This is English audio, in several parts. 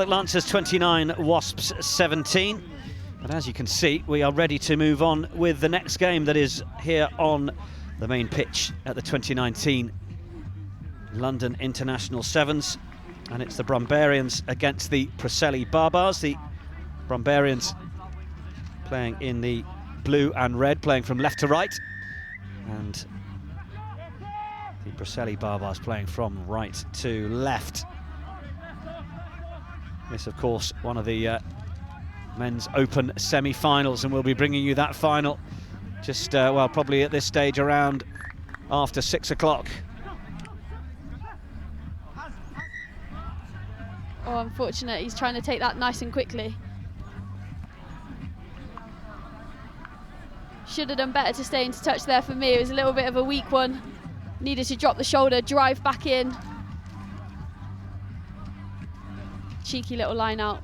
Lancers 29, Wasps 17. And as you can see, we are ready to move on with the next game that is here on the main pitch at the 2019 London International Sevens. And it's the Brumbarians against the Preseli BaBas. The Brumbarians playing in the blue and red, playing from left to right. And the Preseli BaBas playing from right to left. This, of course, one of the men's open semi-finals, and we'll be bringing you that final just, well, probably at this stage around after 6 o'clock. Oh, unfortunate. He's trying to take that nice and quickly. Should have done better to stay into touch there for me. It was a little bit of a weak one. Needed to drop the shoulder, drive back in. Cheeky little line out.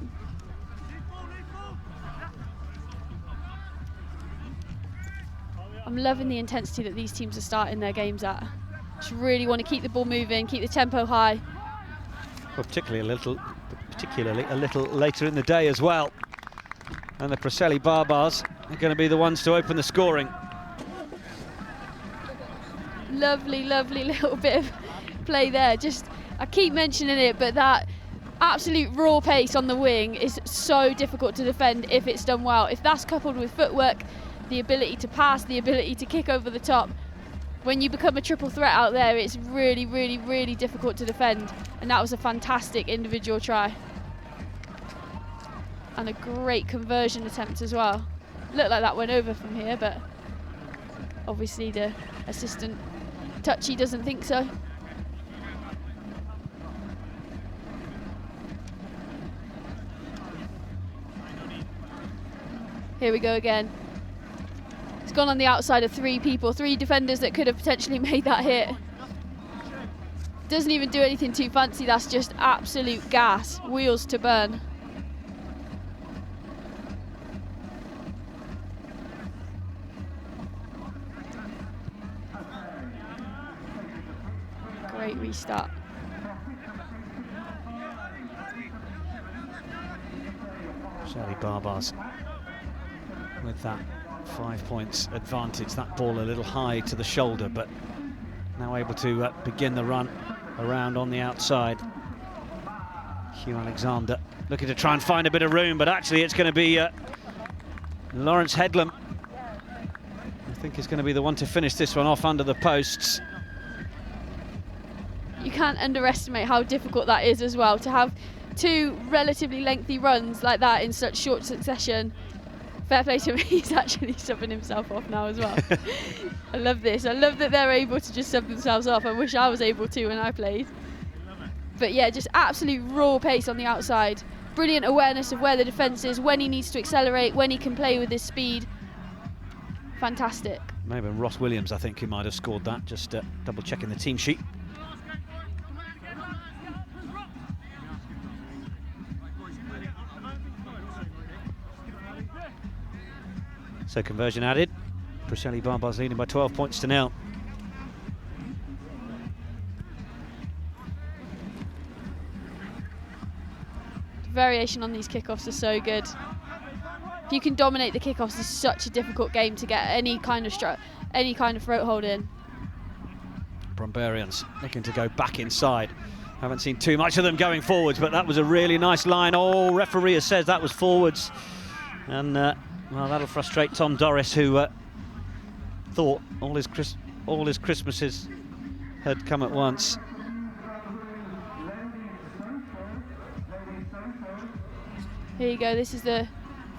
I'm loving the intensity that these teams are starting their games at. Just really want to keep the ball moving, keep the tempo high. Well, particularly a little later in the day as well. And the Preseli BaBas are going to be the ones to open the scoring. Lovely, lovely little bit of play there. Just, I keep mentioning it, but that absolute raw pace on the wing is so difficult to defend if it's done well. If that's coupled with footwork, the ability to pass, the ability to kick over the top, when you become a triple threat out there, it's really, really, really difficult to defend. And that was a fantastic individual try. And a great conversion attempt as well. Looked like that went over from here, but obviously the assistant touchy doesn't think so. Here we go again. It's gone on the outside of three defenders that could have potentially made that hit. Doesn't even do anything too fancy, that's just absolute gas, wheels to burn. Great restart. Preseli BaBas with that 5 points advantage. That ball a little high to the shoulder, but now able to begin the run around on the outside. Hugh Alexander looking to try and find a bit of room, but actually it's going to be Lawrence Headlam. I think is going to be the one to finish this one off under the posts. You can't underestimate how difficult that is as well, to have two relatively lengthy runs like that in such short succession. Fair play to him, he's actually subbing himself off now as well. I love this. I love that they're able to just sub themselves off. I wish I was able to when I played. But yeah, just absolute raw pace on the outside. Brilliant awareness of where the defence is, when he needs to accelerate, when he can play with his speed. Fantastic. Maybe Ross Williams, I think, who might have scored that. Just double checking the team sheet. So conversion added. Preseli BaBas leading by 12 points to 0. Variation on these kickoffs is so good. If you can dominate the kickoffs, it's such a difficult game to get any kind of throat hold in. Brumbarians looking to go back inside. Haven't seen too much of them going forwards, but that was a really nice line. Oh, referee has said that was forwards. And well, that'll frustrate Tom Doris, who thought all his Christmases had come at once. Here you go, this is the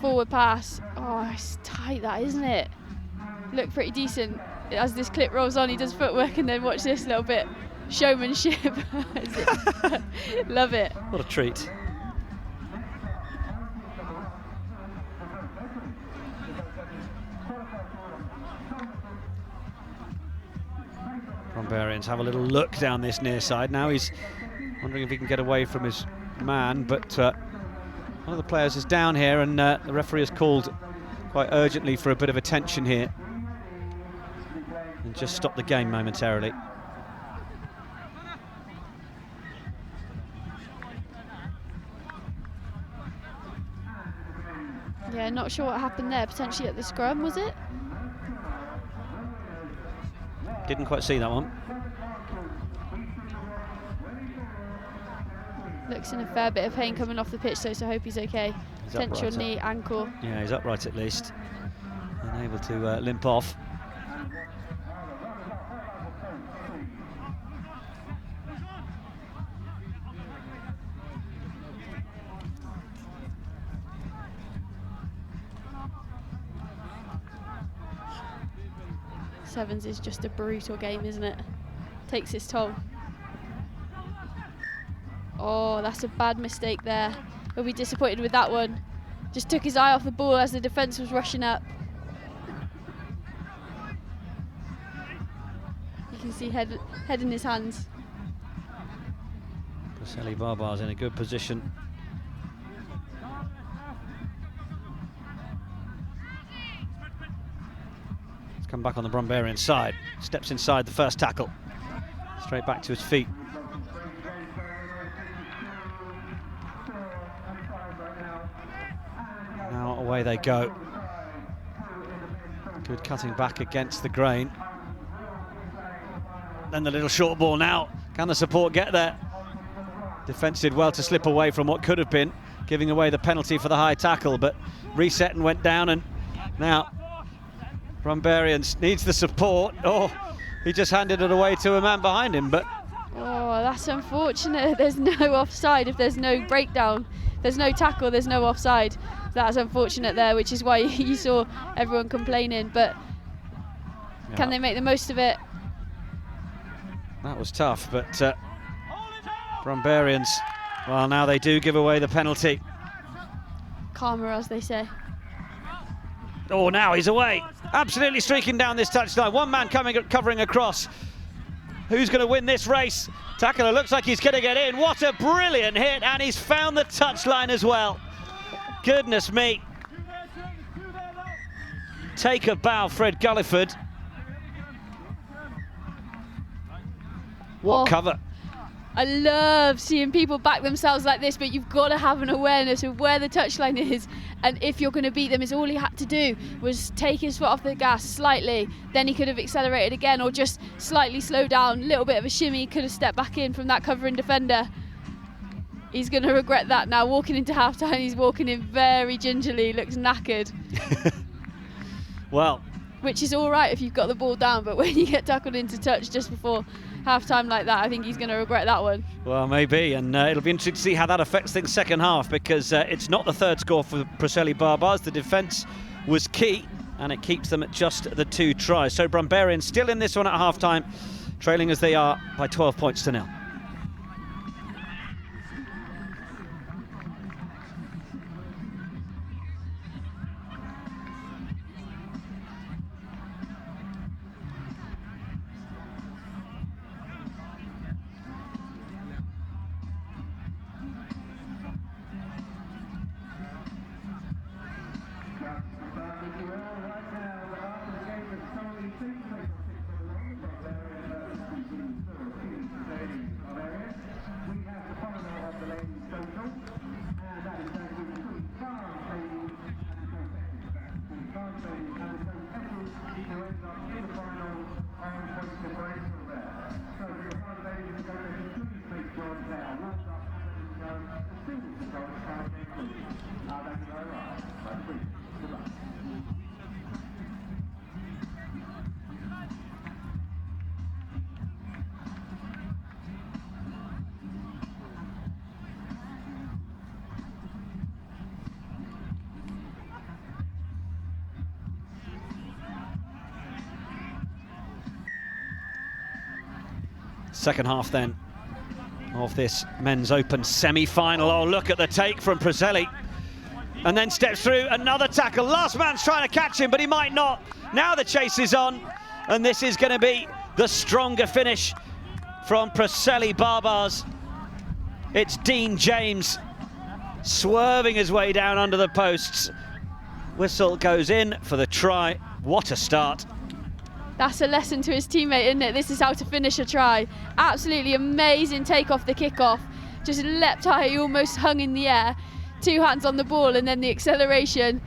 forward pass. Oh, it's tight that, isn't it? Looked pretty decent. As this clip rolls on, he does footwork, and then watch this little bit. Showmanship. Love it. What a treat. Brumbarians have a little look down this near side. Now he's wondering if he can get away from his man, but one of the players is down here, and the referee has called quite urgently for a bit of attention here and just stop the game momentarily. Yeah, not sure what happened there. Potentially at the scrum, was it? Didn't quite see that one. Looks in a fair bit of pain coming off the pitch, so I hope he's okay. Potential knee, ankle. Yeah, he's upright at least. And able to limp off. Sevens is just a brutal game, isn't it? Takes its toll. Oh, that's a bad mistake there. He'll be disappointed with that one. Just took his eye off the ball as the defence was rushing up. You can see head in his hands. Preseli BaBas in a good position. He's come back on the Brumbarian side. Steps inside the first tackle. Straight back to his feet. Now away they go. Good cutting back against the grain. Then the little short ball now. Can the support get there? Defence did well to slip away from what could have been, giving away the penalty for the high tackle, but reset and went down, and now Brumbarians needs the support. Oh, he just handed it away to a man behind him, but... Oh, that's unfortunate. There's no offside if there's no breakdown. There's no tackle, there's no offside. That's unfortunate there, which is why you saw everyone complaining, but can they make the most of it? That was tough, but Brumbarians, well, now they do give away the penalty. Karma, as they say. Oh, now he's away. Absolutely streaking down this touchline. One man covering across. Who's going to win this race? Tackler looks like he's going to get in. What a brilliant hit, and he's found the touchline as well. Goodness me. Take a bow, Fred Gulliford. What cover. I love seeing people back themselves like this, but you've got to have an awareness of where the touchline is, and if you're going to beat them, is all he had to do was take his foot off the gas slightly, then he could have accelerated again, or just slightly slow down, a little bit of a shimmy, could have stepped back in from that covering defender. He's going to regret that now. Walking into half-time, he's walking in very gingerly, looks knackered. Well, which is all right if you've got the ball down, but when you get tackled into touch just before half-time like that, I think he's going to regret that one. Well, maybe, and it'll be interesting to see how that affects things second half, because it's not the third score for Preseli BaBas. The defence was key, and it keeps them at just the 2 tries. So Brumbarians still in this one at half-time, trailing as they are by 12 points to 0. Second half then of this men's open semi-final. Oh, look at the take from Preseli. And then steps through, another tackle. Last man's trying to catch him, but he might not. Now the chase is on, and this is going to be the stronger finish from Preseli BaBas. It's Dean James swerving his way down under the posts. Whistle goes in for the try. What a start. That's a lesson to his teammate, isn't it? This is how to finish a try. Absolutely amazing take off the kickoff. Just leapt high, he almost hung in the air 2 hands on the ball, and then the acceleration.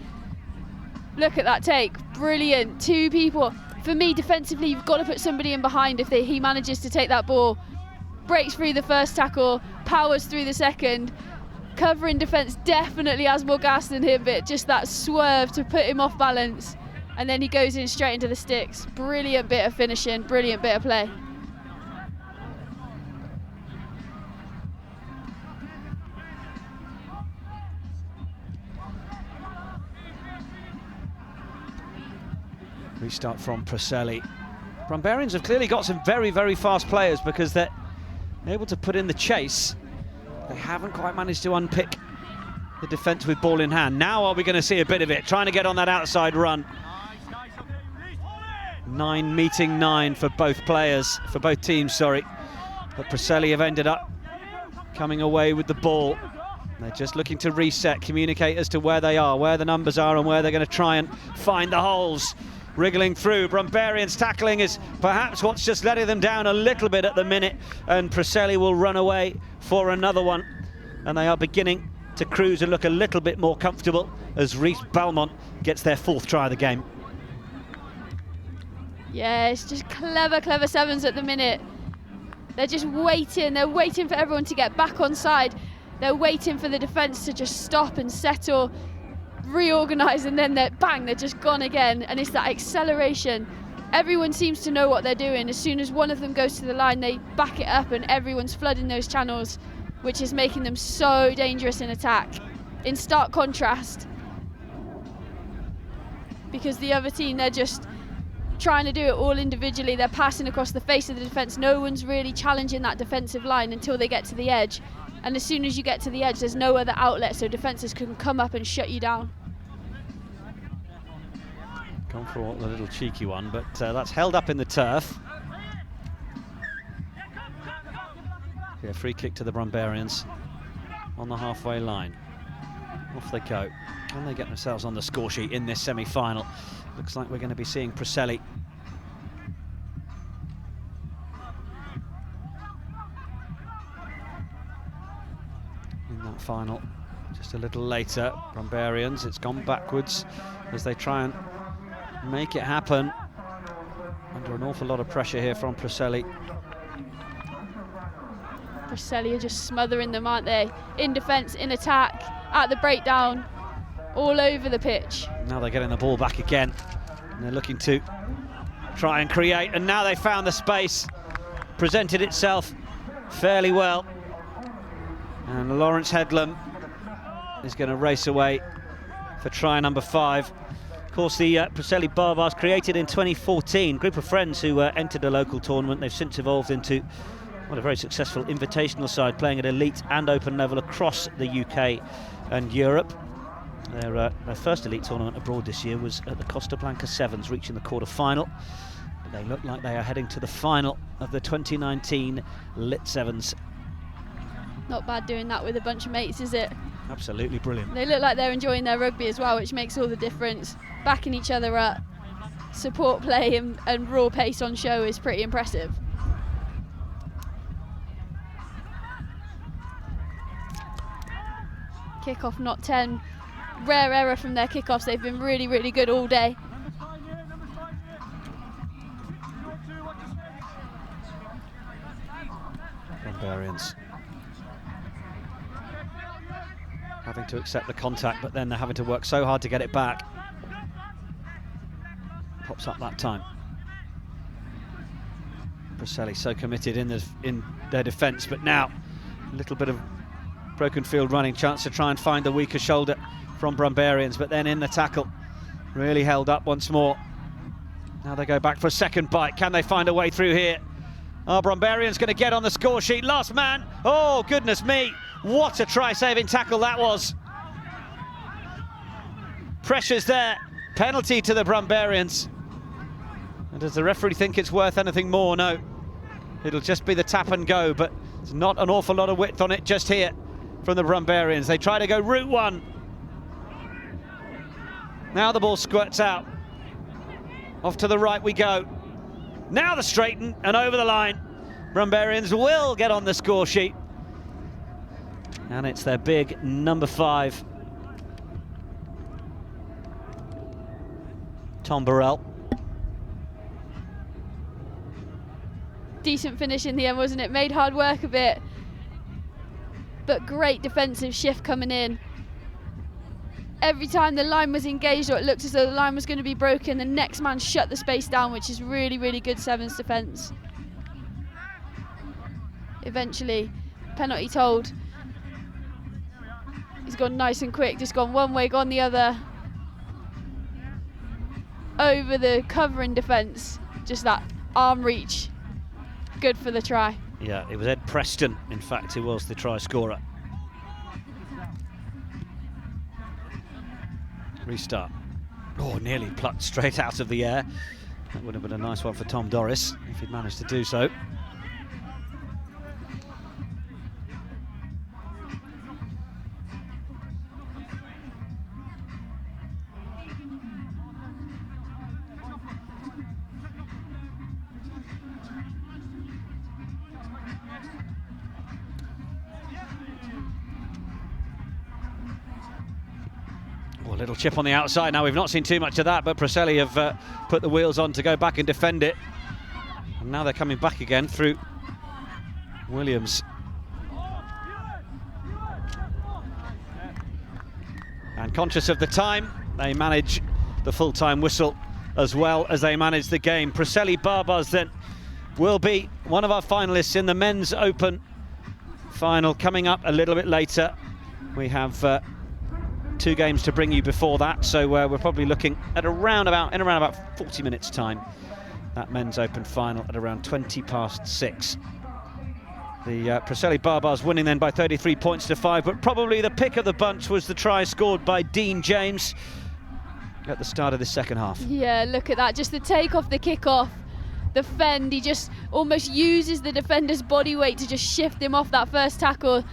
Look at that take, brilliant. 2 people. For me, defensively, you've got to put somebody in behind if he manages to take that ball. Breaks through the first tackle, powers through the second. Covering defence definitely has more gas than him, but just that swerve to put him off balance. And then he goes in straight into the sticks. Brilliant bit of finishing, brilliant bit of play. Restart from Preseli. Brumbarians have clearly got some very, very fast players because they're able to put in the chase. They haven't quite managed to unpick the defence with ball in hand. Now are we going to see a bit of it, trying to get on that outside run. 9 meeting 9 for both players, for both teams, sorry. But Preseli have ended up coming away with the ball. They're just looking to reset, communicate as to where they are, where the numbers are, and where they're going to try and find the holes. Wriggling through, Brumbarians tackling is perhaps what's just letting them down a little bit at the minute, and Preseli will run away for another one, and they are beginning to cruise and look a little bit more comfortable as Heath Belmont gets their 4th try of the game. Yeah, it's just clever, clever 7s at the minute. They're just waiting, they're waiting for everyone to get back on side. They're waiting for the defence to just stop and settle, reorganise, and then they're just gone again. And it's that acceleration. Everyone seems to know what they're doing. As soon as one of them goes to the line, they back it up and everyone's flooding those channels, which is making them so dangerous in attack. In stark contrast, because the other team, they're just trying to do it all individually. They're passing across the face of the defence. No one's really challenging that defensive line until they get to the edge. And as soon as you get to the edge, there's no other outlet, so defences can come up and shut you down. Gone for a little cheeky one, but that's held up in the turf. Yeah, free kick to the Brumbarians on the halfway line. Off they go. Can they get themselves on the score sheet in this semi-final? Looks like we're going to be seeing Preseli. In that final, just a little later. Brumbarians, it's gone backwards as they try and make it happen. Under an awful lot of pressure here from Preseli. Preseli are just smothering them, aren't they? In defence, in attack, at the breakdown, all over the pitch. Now they're getting the ball back again. And they're looking to try and create, and now they found the space. Presented itself fairly well. And Lawrence Headlam is going to race away for try number 5. Of course, the Preseli BaBas, created in 2014, group of friends who entered a local tournament. They've since evolved into a very successful invitational side, playing at elite and open level across the UK and Europe. Their first elite tournament abroad this year was at the Costa Blanca 7s, reaching the quarter-final. But they look like they are heading to the final of the 2019 LIT7s. Not bad doing that with a bunch of mates, is it? Absolutely brilliant. They look like they're enjoying their rugby as well, which makes all the difference. Backing each other up, support play and raw pace on show is pretty impressive. Kickoff not 10. Rare error from their kickoffs. They've been really, really good all day. Brumbarians having to accept the contact, but then they're having to work so hard to get it back. Pops up that time. Preseli so committed in their defence, but now a little bit of broken field running, chance to try and find the weaker shoulder from Brumbarians, but then in the tackle, really held up once more. Now they go back for a second bite. Can they find a way through here? Oh, Brumbarians going to get on the score sheet. Last man. Oh, goodness me. What a try-saving tackle that was. Pressure's there. Penalty to the Brumbarians. And does the referee think it's worth anything more? No. It'll just be the tap and go, but there's not an awful lot of width on it just here from the Brumbarians. They try to go route one. Now the ball squirts out. Off to the right we go. Now the straighten and over the line. Brumbarians will get on the score sheet. And it's their big number 5 Tom Burrell. Decent finish in the end, wasn't it? Made hard work of it, but great defensive shift coming in. Every time the line was engaged or it looked as though the line was going to be broken, the next man shut the space down, which is really, really good sevens defence. Eventually, penalty told. He's gone nice and quick, just gone one way, gone the other. Over the covering defence, just that arm reach. Good for the try. Yeah, it was Ed Preston, in fact, who was the try scorer. Restart. Oh, nearly plucked straight out of the air. That would have been a nice one for Tom Doris if he'd managed to do so. Oh, a little chip on the outside. Now, we've not seen too much of that, but Preseli have put the wheels on to go back and defend it. And now they're coming back again through Williams. And conscious of the time, they manage the full-time whistle as well as they manage the game. Preseli BaBas then will be one of our finalists in the Men's Open final coming up a little bit later. We have 2 games to bring you before that, so we're probably looking at around about 40 minutes time. That Men's Open final at around 6:20. The Preseli BaBas winning then by 33 points to 5, but probably the pick of the bunch was the try scored by Dean James at the start of the second half. Yeah, look at that, just the take off the kick off, the fend, he just almost uses the defender's body weight to just shift him off that first tackle,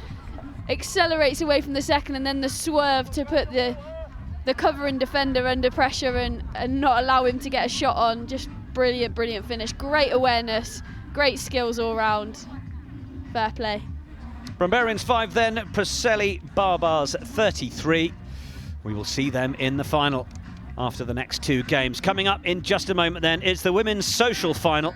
accelerates away from the second, and then the swerve to put the covering defender under pressure and not allow him to get a shot on. Just brilliant finish, great awareness, great skills all round. Fair play. Brumbarians 5 then, Preseli BaBas 33. We will see them in the final after the next 2 games. Coming up in just a moment then is the women's social final.